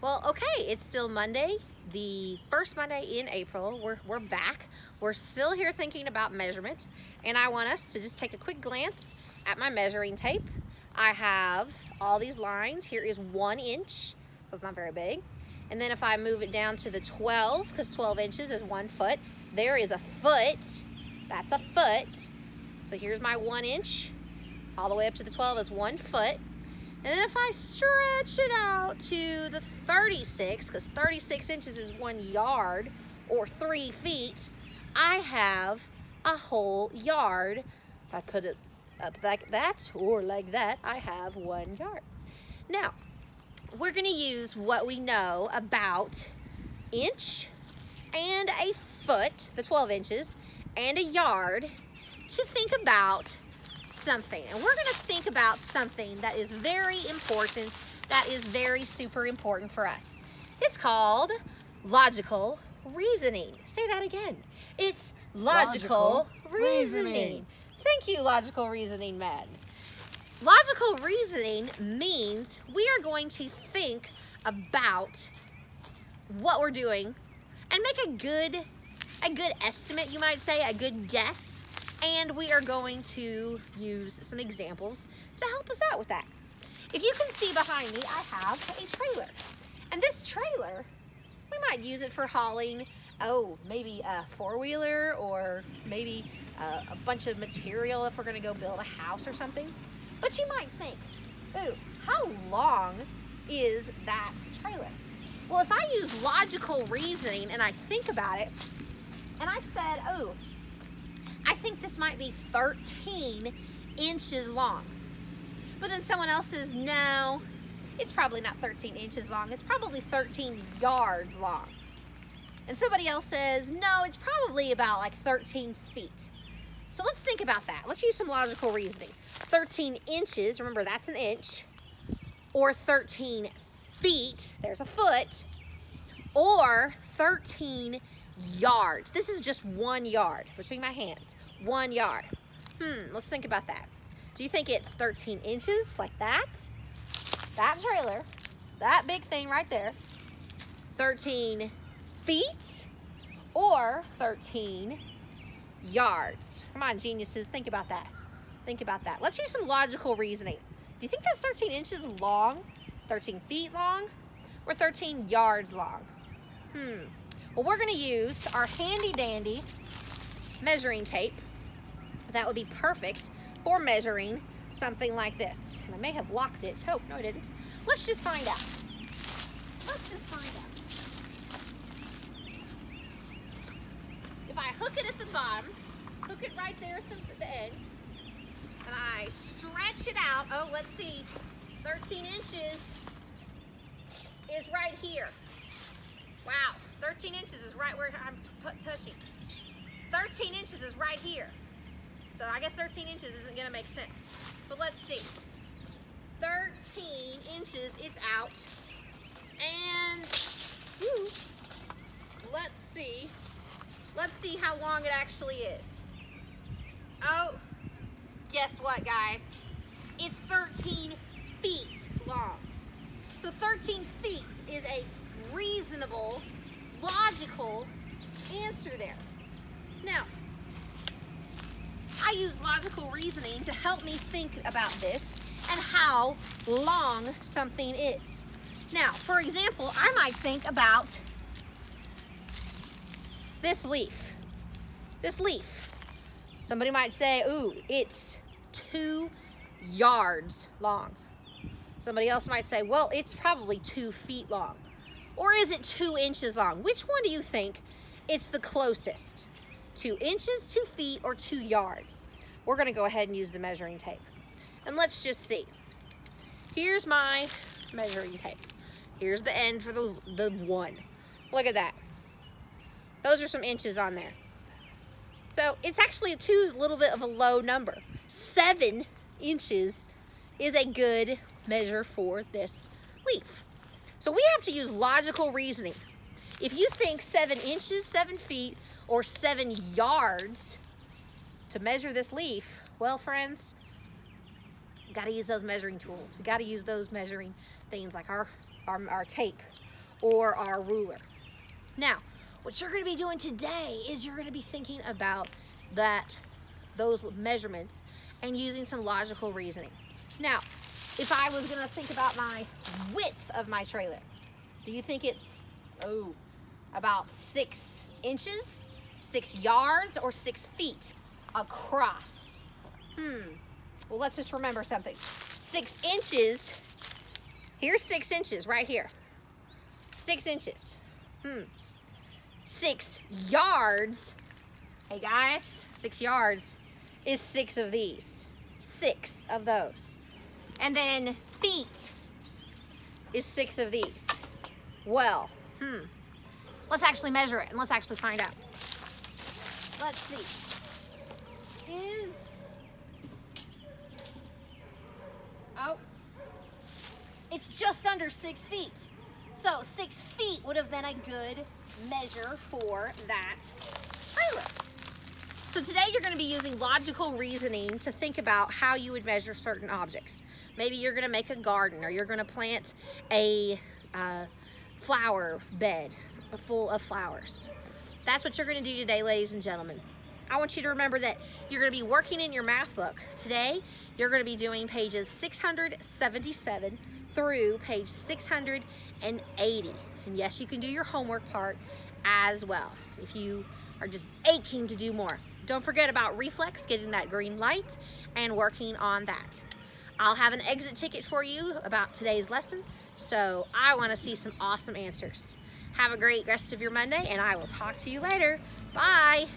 Well, okay, it's still Monday, the first Monday in April. We're back. We're still here thinking about measurement, and I want us to just take a quick glance at my measuring tape. I have all these lines. Here is 1 inch, so it's not very big. And then if I move it down to the 12, because 12 inches is 1 foot, there is a foot. That's a foot. So here's my 1 inch. All the way up to the 12 is 1 foot. And then if I stretch it out to the 36, because 36 inches is 1 yard or 3 feet, I have a whole yard. If I put it up like that or like that, I have 1 yard. Now, we're going to use what we know about inch and a foot, the 12 inches, and a yard to think about something. And we're going to think about something that is very important, that is very super important for us. It's called logical reasoning. Say that again. It's logical reasoning. Thank you, logical reasoning man. Logical reasoning means we are going to think about what we're doing and make a good estimate, you might say, a good guess. And we are going to use some examples to help us out with that. If you can see behind me, I have a trailer. And this trailer, we might use it for hauling, maybe a four-wheeler or maybe a bunch of material if we're gonna go build a house or something. But you might think, ooh, how long is that trailer? Well, if I use logical reasoning and I think about it, and I said, oh, I think this might be 13 inches long. But then someone else says, no, it's probably not 13 inches long. It's probably 13 yards long. And somebody else says, no, it's probably about like 13 feet. So let's think about that. Let's use some logical reasoning. 13 inches, remember that's an inch, or 13 feet, there's a foot, or 13 yards. This is just 1 yard between my hands. 1 yard. Let's think about that. Do you think it's 13 inches like that? That trailer, that big thing right there, 13 feet or 13 yards? Come on, geniuses, think about that. Think about that. Let's use some logical reasoning. Do you think that's 13 inches long, 13 feet long, or 13 yards long? Well, we're going to use our handy dandy measuring tape. That would be perfect for measuring something like this. And I may have locked it. Oh, no, I didn't. Let's just find out. If I hook it at the bottom, hook it right there at the end, and I stretch it out. Oh, let's see. 13 inches is right here. Wow, 13 inches is right where I'm touching. 13 inches is right here. So I guess 13 inches isn't gonna make sense. But let's see. 13 inches, it's out. And let's see. Let's see how long it actually is. Oh, guess what, guys? It's 13 feet long. So 13 feet is a reasonable, logical answer there. Now, I use logical reasoning to help me think about this and how long something is. Now, for example, I might think about this leaf. This leaf. Somebody might say, ooh, it's 2 yards long. Somebody else might say, well, it's probably 2 feet long. Or is it 2 inches long? Which one do you think it's the closest? 2 inches, 2 feet, or 2 yards? We're gonna go ahead and use the measuring tape. And let's just see. Here's my measuring tape. Here's the end for the 1. Look at that. Those are some inches on there. So it's actually a 2 little bit of a low number. 7 inches is a good measure for this leaf. So we have to use logical reasoning. If you think 7 inches, 7 feet, or 7 yards to measure this leaf, well, friends, we got to use those measuring tools. We got to use those measuring things like our tape. or our ruler. Now, what you're going to be doing today is you're going to be thinking about those measurements and using some logical reasoning. Now, if I was going to think about my width of my trailer, do you think it's about 6 inches, 6 yards, or 6 feet across? Well, let's just remember something. 6 inches, here's 6 inches right here. 6 inches. 6 yards, hey guys, 6 yards is 6 of these. 6 of those. And then feet is 6 of these. Well, let's actually measure it and let's actually find out. Let's see. It's just under 6 feet. So 6 feet would have been a good measure for that trailer. So today you're going to be using logical reasoning to think about how you would measure certain objects. Maybe you're going to make a garden, or you're going to plant a flower bed full of flowers. That's what you're going to do today, ladies and gentlemen. I want you to remember that you're going to be working in your math book. Today, you're going to be doing pages 677 through page 680. And yes, you can do your homework part as well if you are just aching to do more. Don't forget about reflex, getting that green light, and working on that. I'll have an exit ticket for you about today's lesson, so I want to see some awesome answers. Have a great rest of your Monday, and I will talk to you later. Bye.